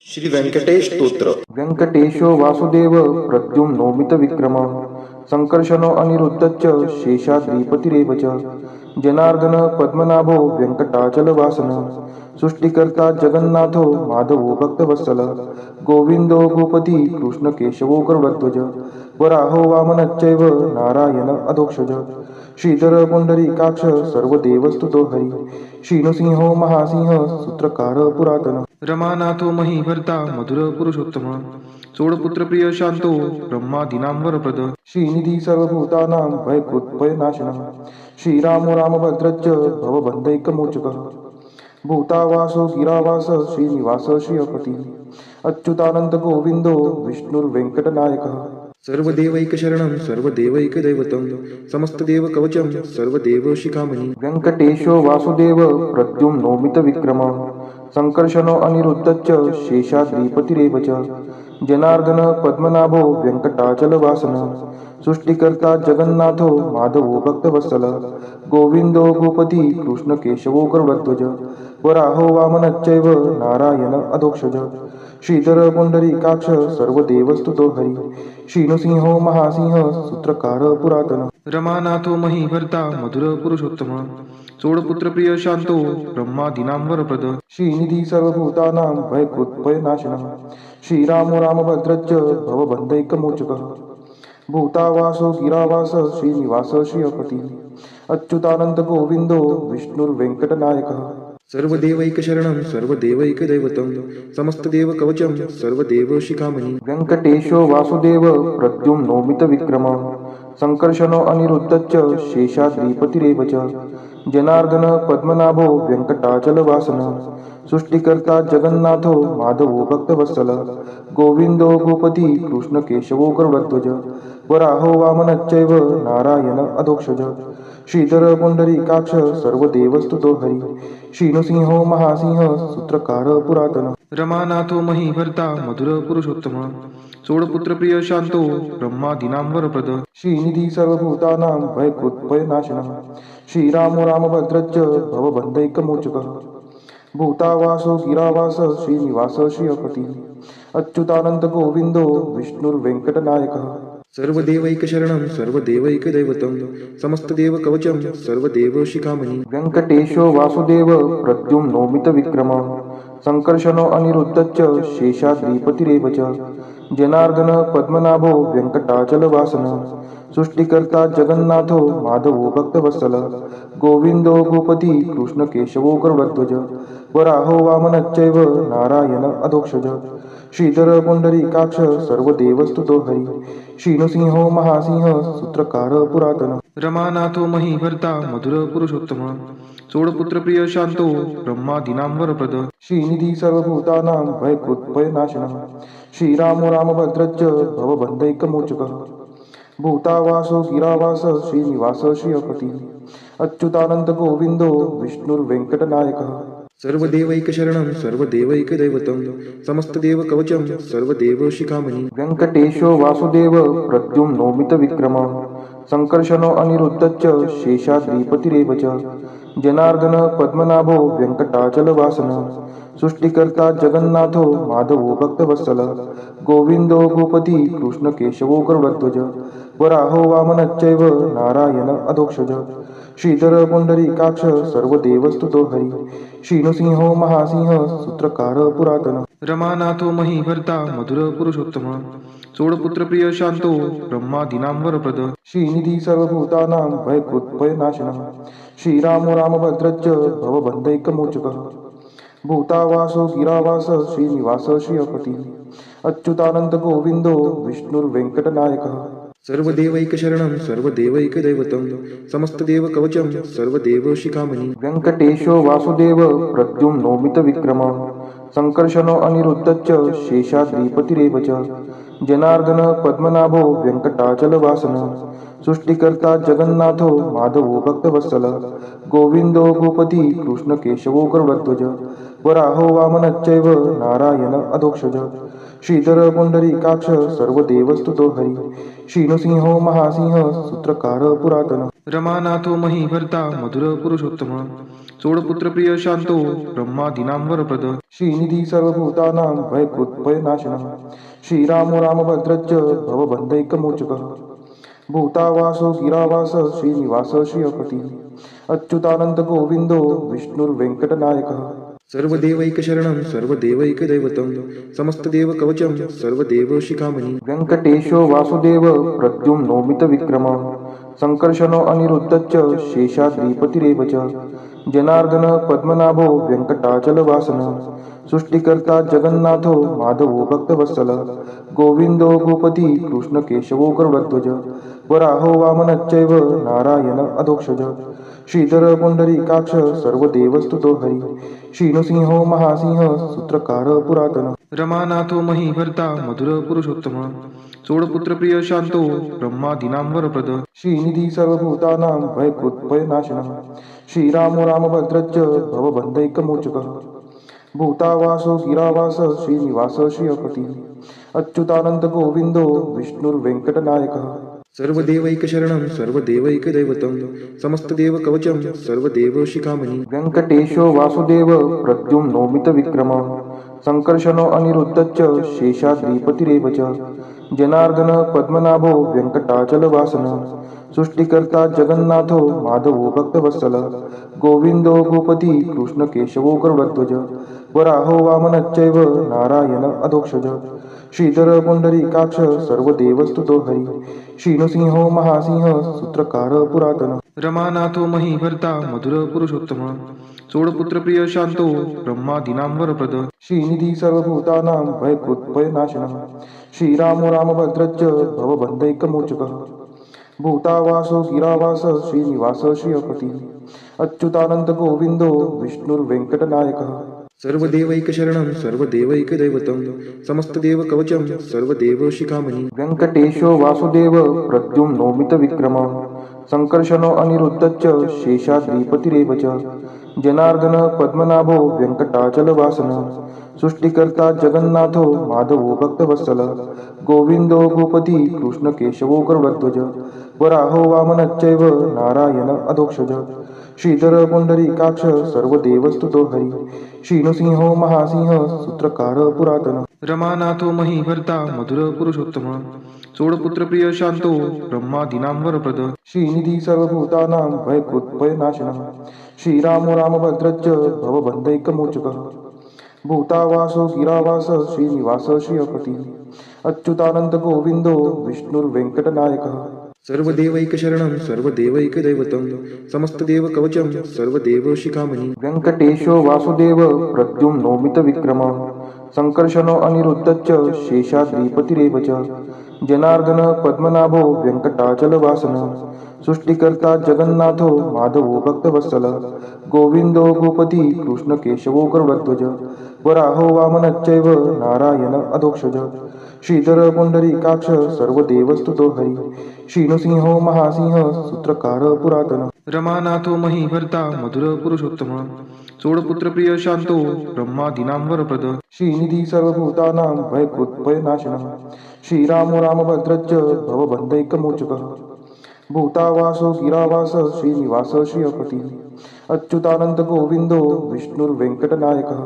श्री व्यंकटेश स्तोत्र. व्यंकटेशो वासुदेव प्रद्युम्नोमित विक्रम संकर्षणो अनिरुद्धश्च शेषाद्रिपतिरेव च जनार्दन पद्मनाभो व्यंकटाचलवासन सृष्टिकर्ता जगन्नाथो माधवो भक्तवत्सल गोविंदो गोपति कृष्णकेशवो गरुडध्वज वराहो वामनश्चैव नारायण अधोक्षज श्रीधर पुंडरीकाक्ष सर्वदेवस्तुतो हरि श्रीनृसिंहो महासिंह सूत्रकार पुरातन रमानाथो महीभर्ता मधुर पुरुषोत्तम सोडपुत्र प्रिय शांतो ब्रह्मादीनां वरप्रद श्रीनिधी सर्वभूतानां भयकृत्भयनाशनः श्रीरामो रामभद्रश्च भवबन्धैकमोचकः भूतावासो गिरावास श्रीनिवास श्रियपति अच्युतानंद गोविंदो विष्णुर्वेंकटनायकः सर्वदेवैकशरणं सर्वदेवैकदैवतं समस्तदेवकवचं सर्वदेवशिखामणि व्यंकटेशो वासुदेव प्रद्युम्नोमित विक्रम संकर्षणो अनिरुद्धश्च शेषाद्रिपतिरेव च जनार्दन पद्मनाभो व्यंकटाचलवासन सृष्टिकर्ता जगन्नाथो माधवो भक्तवत्सल गोविंदो गोपति कृष्णकेशवो गरुडध्वज वराहो वामनश्चैव नारायण अधोक्षज श्रीधर पुंडरीकाक्ष सर्वदेवस्तुतो हरि श्रीनृसिंहो महासिंह सूत्रकार पुरातन रमानाथो महीभर्ता मधुर पुरुषोत्तम सोडपुत्र प्रिय शांतो ब्रह्मादीनां वरप्रद श्रीनिधी सर्वभूतानां भयकृत्भयनाशनः श्रीरामो रामभद्रश्च भवबन्धैकमोचकः भूतावासो गिरावास श्रीनिवास श्रियपति अच्युतानंद गोविंदो विष्णुर्वेंकटनायकः सर्वदेवैकशरणं सर्वदेवैकदैवतं समस्तदेवकवचं सर्वदेवशिखामणि व्यंकटेशो वासुदेव प्रद्युम्नोमित विक्रम संकर्षणो अनिरुद्धश्च शेषाद्रिपतिरेव च जनार्दन पद्मनाभो व्यंकटाचलवासन सृष्टिकर्ता जगन्नाथो माधवो भक्तवत्सल गोविंदो गोपति कृष्णकेशवो गरुडध्वज वराहो वामनश्चैव नारायण अधोक्षज श्रीधर पुंडरीकाक्ष सर्वदेवस्तुतो हरि श्रीनृसिंहो महासिंह सूत्रकार पुरातन रमानाथो महीभर्ता मधुर पुरुषोत्तम सोडपुत्र प्रिय शांतो ब्रह्मादीनां वरप्रद श्रीनिधी सर्वभूतानां भयकृत्भयनाशनः श्रीरामो रामभद्रश्च भवबन्धैकमोचकः भूतावासो गिरावास श्रीनिवास श्रियपति अच्युतानंद गोविंदो विष्णुर्वेंकटनायकः सर्वदेवैकशरणं सर्वदेवैकदैवतं समस्तदेवकवचं सर्वदेवशिखामणि व्यंकटेशो वासुदेव प्रद्युम्नोमित विक्रम संकर्षणो अनिरुद्धश्च शेषाद्रिपतिरेव च जनार्दन पद्मनाभो व्यंकटाचलवासन सृष्टिकर्ता जगन्नाथो माधवो भक्तवत्सल गोविंदो गोपति कृष्णकेशवो गरुडध्वज वराहो वामनश्चैव नारायण अधोक्षज श्रीधर पुंडरीकाक्ष सर्वदेवस्तुतो हरि श्रीनृसिंहो महासिंह सूत्रकार पुरातन रमानाथो महीभर्ता मधुर पुरुषोत्तम सोडपुत्र प्रिय शांतो ब्रह्मादीनां वरप्रद श्रीनिधी सर्वभूतानां भयकृत्भयनाशनः श्रीरामो रामभद्रश्च भवबन्धैकमोचकः भूतावासो गिरावास श्रीनिवास श्रियपति अच्युतानंद गोविंदो विष्णुर्वेंकटनायकः सर्वदेवैकशरणं सर्वदेवैकदैवतं समस्तदेवकवचं सर्वदेवशिखामणि व्यंकटेशो वासुदेव प्रद्युम्नोमित विक्रम संकर्षणो अनिरुद्धश्च शेषाद्रिपतिरेव च जनार्दन पद्मनाभो व्यंकटाचलवासन सृष्टिकर्ता जगन्नाथो माधवो भक्तवत्सल गोविंदो गोपति कृष्णकेशवो गरुडध्वज वराहो वामनश्चैव नारायण अधोक्षज श्रीधर पुंडरीकाक्ष सर्वदेवस्तुतो हरि श्रीनृसिंहो महासिंह सूत्रकार पुरातन रमानाथो महीभर्ता मधुर पुरुषोत्तम सोडपुत्र प्रिय शांतो ब्रह्मादीनां वरप्रद श्रीनिधी सर्वभूतानां भयकृत्भयनाशनः श्रीरामो रामभद्रश्च भवबन्धैकमोचकः भूतावासो गिरावास श्रीनिवास श्रियपति अच्युतानंद गोविंदो विष्णुर्वेंकटनायकः सर्वदेवैकशरणं सर्वदेवैकदैवतं समस्तदेवकवचं सर्वदेवशिखामणि व्यंकटेशो वासुदेव प्रद्युम्नोमित विक्रम संकर्षणो अनिरुद्धश्च शेषाद्रिपतिरेव च जनार्दन पद्मनाभो व्यंकटाचलवासन सृष्टिकर्ता जगन्नाथो माधवो भक्तवत्सल गोविंदो गोपति कृष्णकेशवो गरुडध्वज वराहो वामनश्चैव नारायण अधोक्षज श्रीधर पुंडरीकाक्ष सर्व देवस्तुतो हरी श्रीनृसिंहो महासिंह सूत्रकार पुरातन रमानाथो महीभर्ता मधुर पुरुषोत्तम चोडपुत्र प्रिय शांतो ब्रह्मादीनां वरप्रद श्रीनिधी सर्वभूतानां भयकृत्भयनाशनः श्रीरामो रामभद्रश्च भवबन्धैकमोचकः भूतावासो गिरावास श्रीनिवास श्रियपती अच्युतानंद गोविंदो विष्णुर्वेंकटनायकः सर्वदेवैकशरणं सर्वदेवैकदैवतं समस्तदेवकवचं सर्वदेवशिखामणि वेङ्कटेशो वासुदेव प्रद्युम्नोमितविक्रमः संकर्षणो अनिरुद्धश्च शेषाद्रिपतिरेव च जनार्दन पद्मनाभो वेङ्कटाचलवासनः सृष्टिकर्ता जगन्नाथो माधवो भक्तवत्सलः गोविन्दो गोपति कृष्णकेशवो गरुडध्वज वराहो वामनश्चैव नारायण अधोक्षज श्रीधर पुंडरीकाक्ष सर्वदेवस्तुतो हरि श्रीनृसिंहो महासिंह सूत्रकार पुरातन रमानाथो महीभर्ता मधुर पुरुषोत्तम चोडपुत्र प्रिय शांतो ब्रह्मादीनां वरप्रद श्रीनिधी सर्वभूतानां भयकृत्भयनाशनः श्रीरामो रामभद्रश्च भवबन्धैकमोचकः भूतावासो गिरावास श्रीनिवास श्रियपती अच्युतानंद गोविंदो विष्णुर्वेंकटनायकः सर्वदेवैकशरणं सर्वदेवैकदैवतं समस्तदेवकवचं सर्वदेवशिखामणि वेङ्कटेशो वासुदेव प्रद्युम्नोमितविक्रमः संकर्षणो अनिरुद्धश्च शेषाद्रिपतिरेव च जनार्दन पद्मनाभो वेङ्कटाचलवासनः सृष्टिकर्ता जगन्नाथो माधवो भक्तवत्सलः गोविन्दो गोपति कृष्णकेशवो गरुडध्वज वराहो वामनश्चैव नारायण अधोक्षज श्रीधर पुंडरीकाक्ष सर्वदेवस्तुतो हरि श्रीनृसिंहो महासिंह सूत्रकार पुरातन रमानाथो महीभर्ता मधुर पुरुषोत्तम चोडपुत्र प्रिय शांतो ब्रह्मादीनां वरप्रद श्रीनिधी सर्वभूतानां भयकृत्भयनाशनः श्रीरामो रामभद्रश्च भवबन्धैकमोचकः भूतावासो गिरावास श्रीनिवास श्रियपती अच्युतानंद गोविंदो विष्णुर्वेंकटनायकः सर्वदेवैकशरणं सर्वदेवैकदैवतं समस्तदेवकवचं सर्वदेवशिखामणि वेङ्कटेशो वासुदेव प्रद्युम्नोमितविक्रमः संकर्षणो अनिरुद्धश्च शेषाद्रिपतिरेव च जनार्दन पद्मनाभो वेङ्कटाचलवासनः सृष्टिकर्ता जगन्नाथो माधवो भक्तवत्सलः गोविन्दो गोपति कृष्णकेशवो गरुडध्वज वराहो वामनश्चैव नारायण अधोक्षज श्रीधर पुंडरीकाक्ष सर्वदेवस्तुतो हरि श्रीनृसिंहो महासिंह सूत्रकार पुरातन रमानाथो महीभर्ता मधुर पुरुषोत्तम चोडपुत्र प्रिय शांतो ब्रह्मादीनां वरप्रद श्रीनिधी सर्वभूतानां भयकृत्भयनाशनः श्रीरामो रामभद्रश्च भवबन्धैकमोचकः भूतावासो गिरावास श्रीनिवास श्रियपती अच्युतानंद गोविंदो विष्णुर्वेंकटनायकः सर्वदेवैकशरणं सर्वदेवैकदैवतं समस्तदेवकवचं सर्वदेवशिखामणि वेङ्कटेशो वासुदेव प्रद्युम्नोमितविक्रमः संकर्षणो अनिरुद्धश्च शेषाद्रिपतिरेव च जनार्दन पद्मनाभो वेङ्कटाचलवासनः सृष्टिकर्ता जगन्नाथो माधवो भक्तवत्सलः गोविन्दो गोपति कृष्णकेशवो गरुडध्वज वराहो वामनश्चैव नारायण अधोक्षज श्रीधर पुंडरीकाक्ष सर्वदेवस्तुतो हरि श्रीनृसिंहो महासिंह सूत्रकार पुरातन रमानाथो महीभर्ता मधुर पुरुषोत्तम चोडपुत्र प्रिय शांतो ब्रह्मादीनां वरप्रद श्रीनिधी सर्वभूतानां भयकृत्भयनाशनः श्रीरामो रामभद्रश्च भवबन्धैकमोचकः भूतावासो गिरावास श्रीनिवास श्रियपती अच्युतानंद गोविंदो विष्णुर्वेंकटनायकः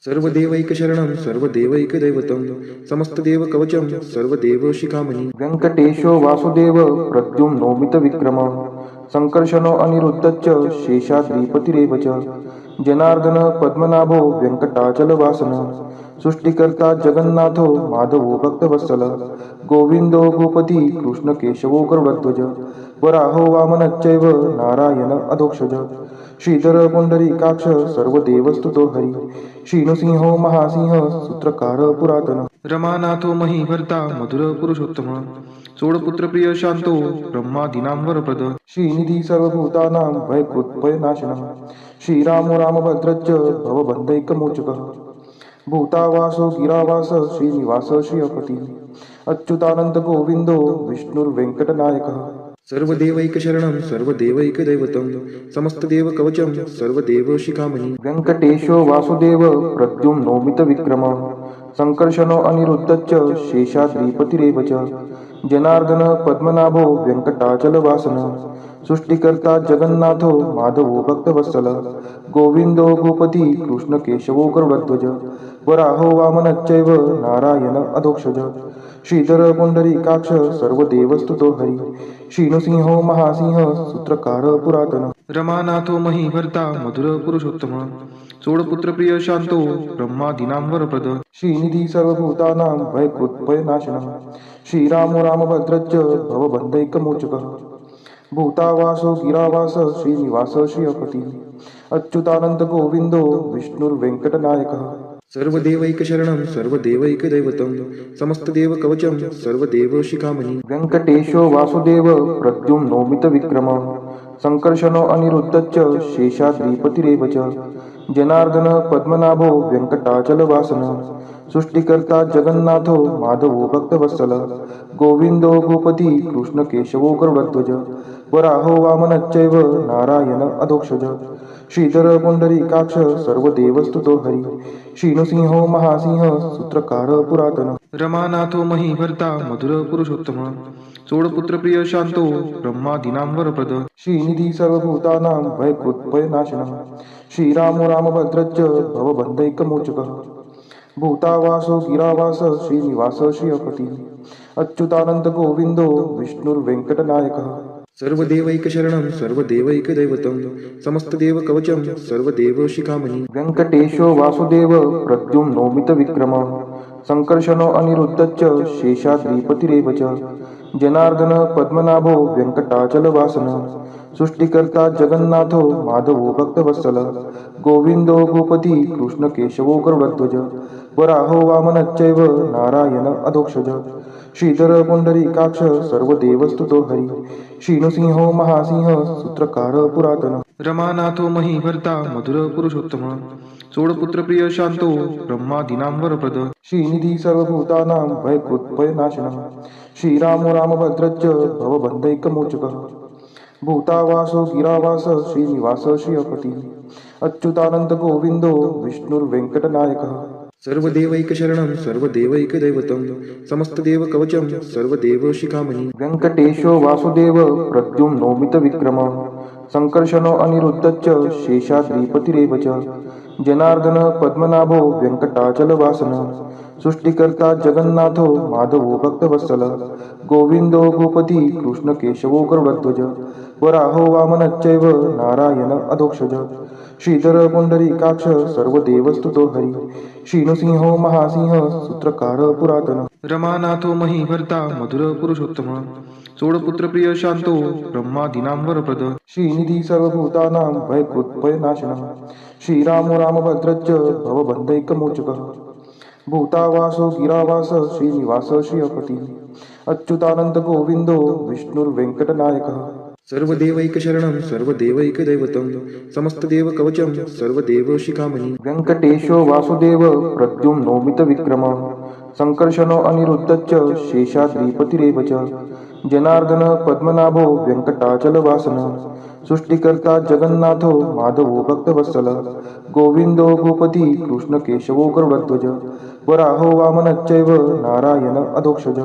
सर्वदेवैकशरणं सर्वदेवैकदैवतं समस्तदेवकवचं सर्वदेवशिखामणि वेङ्कटेशो वासुदेव प्रद्युम्नोमितविक्रमः संकर्षणो अनिरुद्धश्च शेषाद्रिपतिरेव च जनार्दन पद्मनाभो वेङ्कटाचलवासनः सृष्टिकर्ता जगन्नाथो माधवो भक्तवत्सलः गोविन्दो गोपति कृष्णकेशवो गरुडध्वज वराहो वामनश्चैव नारायण अधोक्षज श्रीधर पुंडरीकाक्ष सर्वदेवस्तुतो हरि श्रीनृसिंहो महासिंह सूत्रकार पुरातन रमानाथो महीभर्ता मधुर पुरुषोत्तम चोडपुत्र प्रिय शांतो ब्रह्मादीनां वरप्रद श्रीनिधी सर्वभूतानां भयकृत्भयनाशनः श्रीरामो रामभद्रश्च भवबन्धैकमोचकः भूतावासो गिरावास श्रीनिवास श्रियपती अच्युतानंद गोविंदो विष्णुर्वेंकटनायकः सर्वदेवैकशरणं सर्वदेवैकदैवतं समस्तदेवकवचं सर्वदेवशिखामणि वेङ्कटेशो वासुदेव प्रद्युम्नोमितविक्रमः संकर्षणो अनिरुद्धश्च शेषाद्रिपतिरेव च जनार्दन पद्मनाभो वेङ्कटाचलवासन सृष्टिकर्ता जगन्नाथो माधवो भक्तवत्सल गोविन्दो गोपती कृष्णकेशवो गरुडध्वज वराहो वामनश्चैव नारायण अधोक्षज श्रीधर पुंडरीकाक्ष सर्वदेवस्तुतो हरि श्रीनृसिंहो महासिंह सूत्रकार पुरातन रमानाथो महीभर्ता मधुर पुरुषोत्तम चोडपुत्र प्रिय शांतो ब्रह्मादीनां वरप्रद श्रीनिधी सर्वभूतानां भयकृत्भयनाशनः श्रीरामो रामभद्रश्च भवबन्धैकमोचकः भूतावासो गिरावास श्रीनिवास श्रियपति अच्युतानंद गोविंदो विष्णुर्वेंकटनायकः सर्वदेवैकशरणं सर्वदेवैकदैवतं समस्तदेवकवचं सर्वदेवशिखामणि वेङ्कटेशो वासुदेव प्रद्युम्नोमितविक्रमः संकर्षणो अनिरुद्धश्च शेषाद्रिपतिरेव च जनार्दन पद्मनाभो वेङ्कटाचलवासन सृष्टिकर्ता जगन्नाथो माधवो भक्तवत्सल गोविन्दो गोपती कृष्णकेशवो गरुडध्वज वराहो वामनश्चैव नारायण अधोक्षज श्रीधर पुंडरीकाक्ष सर्वदेवस्तुतो हरि श्रीनृसिंहो महासिंह सूत्रकार पुरातन रमानाथो महीभर्ता मधुर पुरुषोत्तम चोडपुत्र प्रिय शांतो ब्रह्मादीनां वरप्रद श्रीनिधी सर्वभूतानां भयकृत्भयनाशनः श्रीरामो रामभद्रश्च भवबन्धैकमोचकः भूतावासो गिरावास श्रीनिवास श्रियपति अच्युतानंद गोविंदो विष्णुर्वेंकटनायकः सर्वदेवैकशरणं सर्वदेवैकदैवतं समस्तदेवकवचं सर्वदेवशिखामणि वेङ्कटेशो वासुदेव प्रद्युम्नोमितविक्रमः संकर्षणो अनिरुद्धश्च शेषाद्रिपतिरेव च जनार्दन पद्मनाभो वेङ्कटाचलवासन सृष्टिकर्ता जगन्नाथो माधवो भक्तवत्सल गोविन्दो गोपती कृष्णकेशवो गरुडध्वज वराहो वामनश्चैव नारायण अधोक्षज श्रीधर पुंडरीकाक्ष सर्वदेवस्तुतो हरि श्रीनृसिंहो महासिंह सूत्रकार पुरातन रमानाथो महीभर्ता मधुर पुरुषोत्तम चोडपुत्र प्रिय शांतो ब्रह्मादीनां वरप्रद श्रीनिधी सर्वभूतानां भयकृत्भयनाशनः श्रीरामो रामभद्रश्च भवबन्धैकमोचकः भूतावासो गिरावास श्रीनिवास श्रियपति अच्युतानंद गोविंदो विष्णुर्वेंकटनायकः सर्वदेवैकशरणं सर्वदेवैकदैवतं समस्तदेवकवचं सर्वदेवशिखामणि वेङ्कटेशो वासुदेव प्रद्युम्नोमितविक्रमः संकर्षणो अनिरुद्धश्च शेषाद्रिपतिरेव च जनार्दन पद्मनाभो वेङ्कटाचलवासन सृष्टिकर्ता जगन्नाथो माधवो भक्तवत्सल गोविन्दो गोपती कृष्णकेशवो गरुडध्वज वराहो वामनश्चैव नारायण अधोक्षज श्रीधर पुंडरीकाक्ष सर्वदेवस्तुतो हरि श्रीनृसिंहो महासिंह सूत्रकार पुरातन रमानाथो महीभर्ता मधुर पुरुषोत्तम चोडपुत्र प्रिय शांतो ब्रह्मादीनां वरप्रद श्रीनिधी सर्वभूतानां भयकृत्भयनाशनः श्रीरामो रामभद्रश्च भवबन्धैकमोचकः भूतावासो गिरावास श्रीनिवास श्रियपति अच्युतानंद गोविंदो विष्णुर्वेंकटनायकः सर्वदेवैकशरणं सर्वदेवैकदैवतं समस्तदेवकवचं सर्वदेवशिखामणि वेङ्कटेशो वासुदेव प्रद्युम्नोमितविक्रमः संकर्षणो अनिरुद्धश्च शेषाद्रिपतिरेव च जनार्दन पद्मनाभो वेङ्कटाचलवासन सृष्टिकर्ता जगन्नाथो माधवो भक्तवत्सल गोविन्दो गोपती कृष्णकेशवो गरुडध्वज वराहो वामनश्चैव नारायण अधोक्षज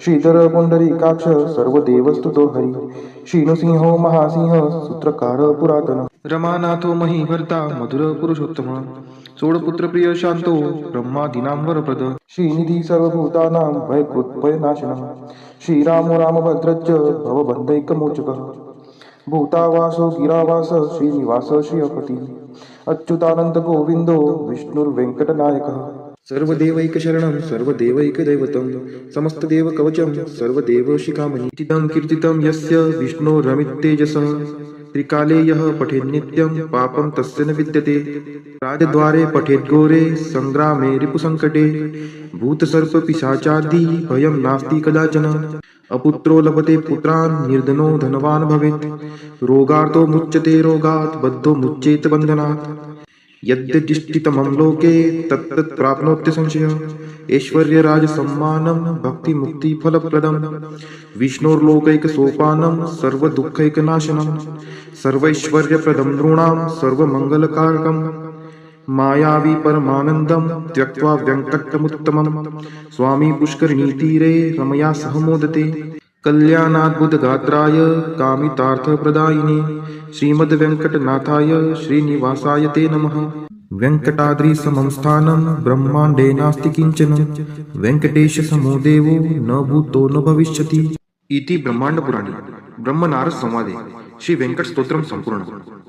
श्रीधर पुंडरीकाक्ष सर्वदेवस्तुतो हरि श्रीनृसिंहो महासिंह सूत्रकार पुरातन रमानाथो महीभर्ता मधुर पुरुषोत्तम चोडपुत्र प्रिय शांतो ब्रह्मादीनां वरप्रद श्रीनिधी सर्वभूतानां भयकृत्भयनाशनः श्रीरामो रामभद्रश्च भवबन्धैकमोचकः भूतावासो गिरावास श्रीनिवास श्रियपति अच्युतानंद गोविंदो विष्णुर्वेंकटनायकः सर्वदेवैकशरणं सर्वदेवैकदैवतं समस्तदेवकवचं सर्वदेवशिखामणि इदं कीर्तितं यस्य विष्णोरमिततेजसः त्रिकाले यः पठेन्नित्यं पापं तस्य न विद्यते राजद्वारे पठेद्घोरे संग्रामे रिपुसङ्कटे भूतसर्पपिशाचादि भयं नास्ति कदाचन अपुत्रो लभते पुत्रान् निर्धनो धनवान् भवेत् रोगार्तो मुच्यते रोगात् बद्धो मुच्येत बन्धनात् यद्यदिष्टितमं लोके तत्तत् प्राप्नोत्य संशयः ऐश्वर्यराजसम्मानं भक्तिमुक्तिफलप्रदं विष्णोर्लोकैकसोपानं सर्वदुःखैकनाशनं सर्वैश्वर्यप्रदं नृणां सर्वमङ्गलकारकं मायावी परमानन्दं त्यक्त्वा व्यङ्कटमुत्तमं स्वामी पुष्करिणीतीरे रमया सह मोदते। कल्याणाद्भुतगात्राय कामितार्थप्रदायिने श्रीमद्वेङ्कटनाथाय श्रीनिवासाय ते नमः। वेङ्कटाद्रिसमं स्थानं ब्रह्माण्डे नास्ति किञ्चन वेङ्कटेशसमो देवो न भूतो न भविष्यति। इति ब्रह्माण्डपुराणे ब्रह्मनारद संवादे श्री वेंकट स्तोत्रम संपूर्ण।